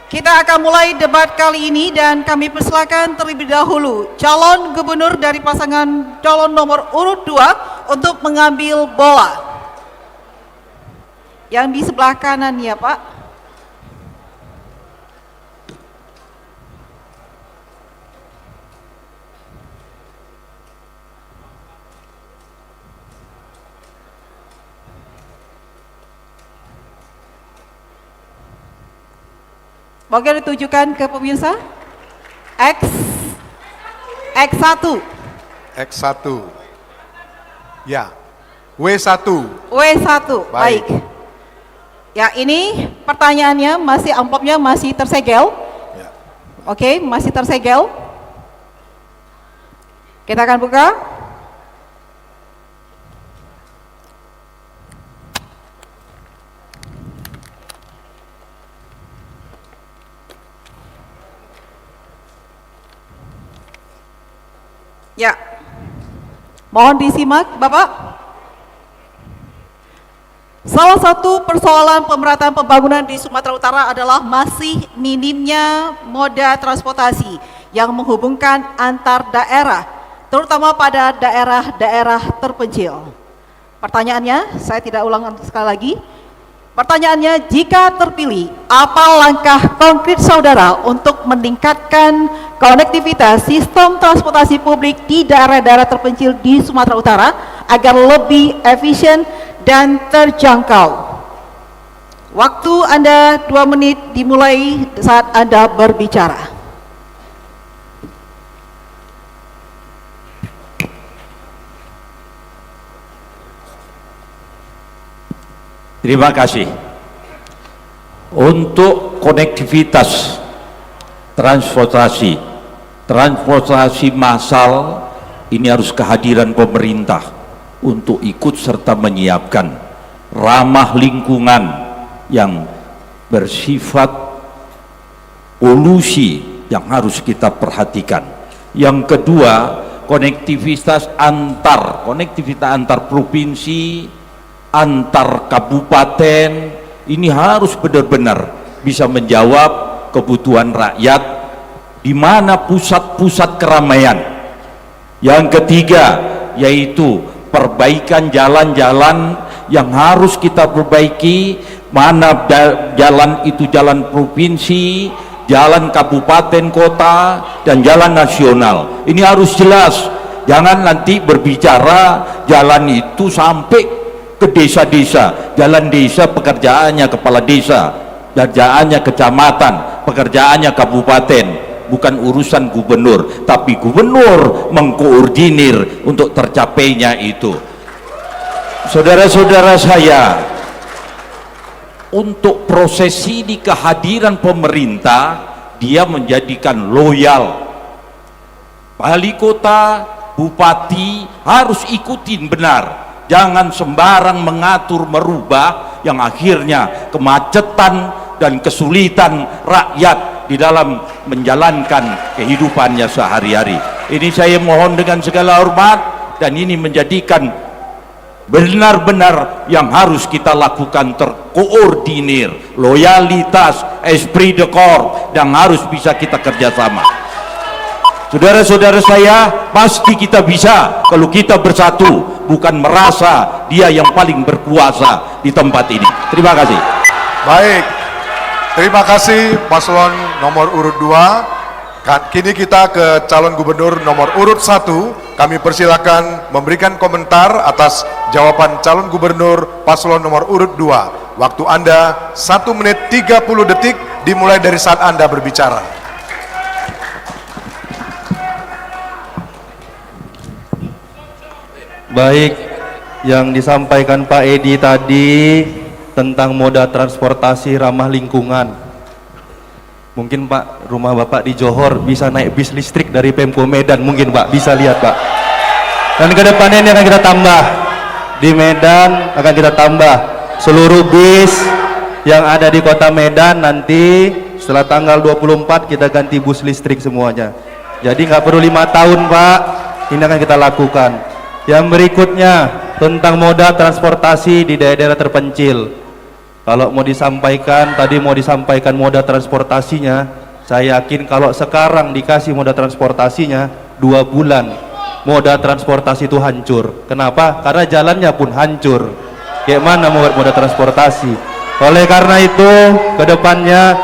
Kita akan mulai debat kali ini dan kami persilakan terlebih dahulu calon gubernur dari pasangan calon nomor urut 2 untuk mengambil bola. Yang di sebelah kanan ya Pak. Boleh ditujukan ke pemirsa? X1. X1. Ya. W1. W1. Baik. Ya, ini pertanyaannya masih amplopnya masih tersegel. Ya. Oke, masih tersegel. Kita akan buka. Ya, mohon disimak Bapak. Salah satu persoalan pemerataan pembangunan di Sumatera Utara adalah masih minimnya moda transportasi yang menghubungkan antar daerah, terutama pada daerah-daerah terpencil. Pertanyaannya, saya tidak ulang sekali lagi. Pertanyaannya, jika terpilih, apa langkah konkret saudara untuk meningkatkan konektivitas sistem transportasi publik di daerah-daerah terpencil di Sumatera Utara agar lebih efisien dan terjangkau? Waktu Anda 2 menit dimulai saat Anda berbicara. Terima kasih. Untuk konektivitas transportasi massal ini harus kehadiran pemerintah untuk ikut serta menyiapkan ramah lingkungan yang bersifat polusi yang harus kita perhatikan. Yang kedua, konektivitas antar provinsi, antar kabupaten, ini harus benar-benar bisa menjawab kebutuhan rakyat di mana pusat-pusat keramaian. Yang ketiga yaitu perbaikan jalan-jalan yang harus kita perbaiki, mana jalan itu jalan provinsi, jalan kabupaten kota, dan jalan nasional. Ini harus jelas, jangan nanti berbicara jalan itu sampai ke desa-desa. Jalan desa pekerjaannya kepala desa, pekerjaannya kecamatan, pekerjaannya kabupaten, bukan urusan gubernur, tapi gubernur mengkoordinir untuk tercapainya itu. Saudara-saudara saya, untuk proses ini kehadiran pemerintah, dia menjadikan loyal. Wali kota, bupati harus ikutin benar. Jangan sembarang mengatur, merubah, yang akhirnya kemacetan dan kesulitan rakyat di dalam menjalankan kehidupannya sehari-hari. Ini saya mohon dengan segala hormat, dan ini menjadikan benar-benar yang harus kita lakukan terkoordinir, loyalitas, esprit de corps, yang harus bisa kita kerjasama. Saudara-saudara saya, pasti kita bisa kalau kita bersatu, bukan merasa dia yang paling berkuasa di tempat ini. Terima kasih. Baik, terima kasih paslon nomor urut 2. Kini kita ke calon gubernur nomor urut 1. Kami persilakan memberikan komentar atas jawaban calon gubernur paslon nomor urut 2. Waktu Anda 1 menit 30 detik dimulai dari saat Anda berbicara. Baik, yang disampaikan Pak Edi tadi tentang moda transportasi ramah lingkungan. Mungkin Pak, rumah Bapak di Johor bisa naik bis listrik dari Pemko Medan, mungkin Pak, bisa lihat Pak. Dan ke depannya ini akan kita tambah, di Medan akan kita tambah seluruh bis yang ada di kota Medan. Nanti setelah tanggal 24 kita ganti bus listrik semuanya. Jadi nggak perlu 5 tahun Pak, ini akan kita lakukan. Yang berikutnya tentang moda transportasi di daerah-daerah terpencil. Kalau mau disampaikan, tadi mau disampaikan moda transportasinya, saya yakin kalau sekarang dikasih moda transportasinya 2 bulan, moda transportasi itu hancur. Kenapa? Karena jalannya pun hancur. Kayak mana mau moda transportasi? Oleh karena itu, kedepannya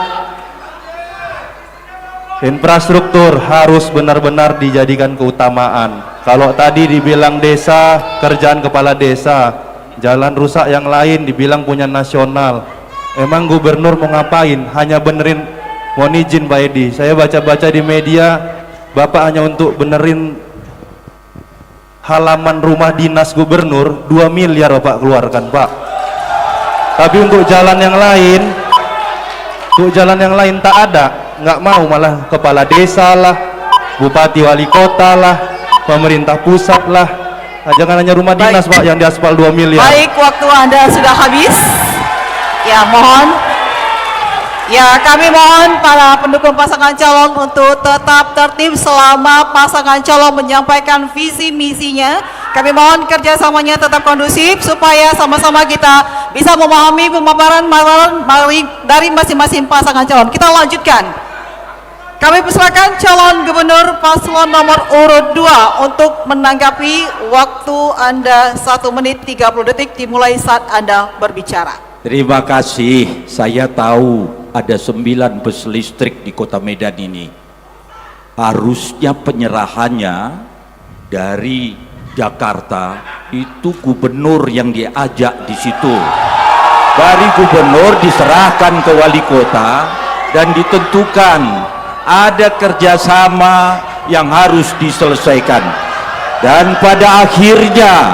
infrastruktur harus benar-benar dijadikan keutamaan. Kalau tadi dibilang desa, kerjaan kepala desa, jalan rusak yang lain dibilang punya nasional. Emang gubernur mau ngapain? Hanya benerin, mohon izin Pak Edi, saya baca-baca di media, Bapak hanya untuk benerin halaman rumah dinas gubernur 2 miliar Bapak keluarkan Pak. Tapi untuk jalan yang lain, tak ada, nggak mau, malah kepala desa lah, bupati wali kota lah, pemerintah pusat lah. Nah, jangan hanya rumah dinas Pak yang diaspal 2 miliar. Baik, waktu Anda sudah habis. Ya, mohon. Ya, kami mohon para pendukung pasangan calon untuk tetap tertib selama pasangan calon menyampaikan visi misinya. Kami mohon kerjasamanya tetap kondusif supaya sama-sama kita bisa memahami pemaparan dari masing-masing pasangan calon. Kita lanjutkan. Kami persilakan calon gubernur paslon nomor urut 2 untuk menanggapi. Waktu Anda 1 menit 30 detik dimulai saat Anda berbicara. Terima kasih. Saya tahu ada 9 bus listrik di Kota Medan ini. Harusnya penyerahannya dari Jakarta itu gubernur yang diajak di situ. Dari gubernur diserahkan ke wali kota dan ditentukan ada kerjasama yang harus diselesaikan, dan pada akhirnya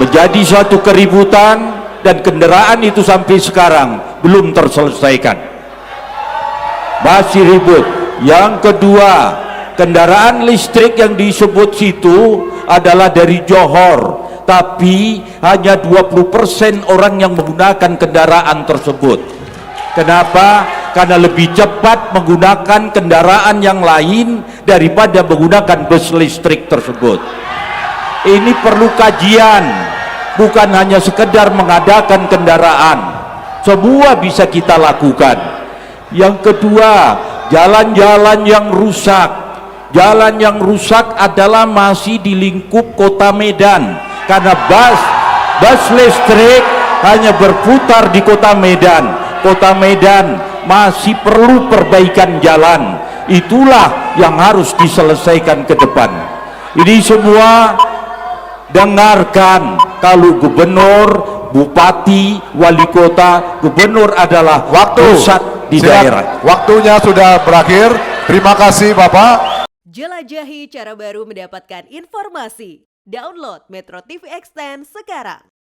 menjadi suatu keributan dan kendaraan itu sampai sekarang belum terselesaikan, masih ribut. Yang kedua, kendaraan listrik yang disebut situ adalah dari Johor, tapi hanya 20% orang yang menggunakan kendaraan tersebut. Kenapa? Karena lebih cepat menggunakan kendaraan yang lain daripada menggunakan bus listrik tersebut. Ini perlu kajian, bukan hanya sekedar mengadakan kendaraan. Semua bisa kita lakukan. Yang kedua, jalan-jalan yang rusak. Jalan yang rusak adalah masih di lingkup Kota Medan, karena bus listrik hanya berputar di Kota Medan. Kota Medan masih perlu perbaikan jalan. Itulah yang harus diselesaikan ke depan. Ini semua dengarkan, kalau gubernur, bupati, wali kota, gubernur adalah pusat di daerah. Waktunya sudah berakhir. Terima kasih Bapak. Jelajahi cara baru mendapatkan informasi. Download Metro TV Extend sekarang.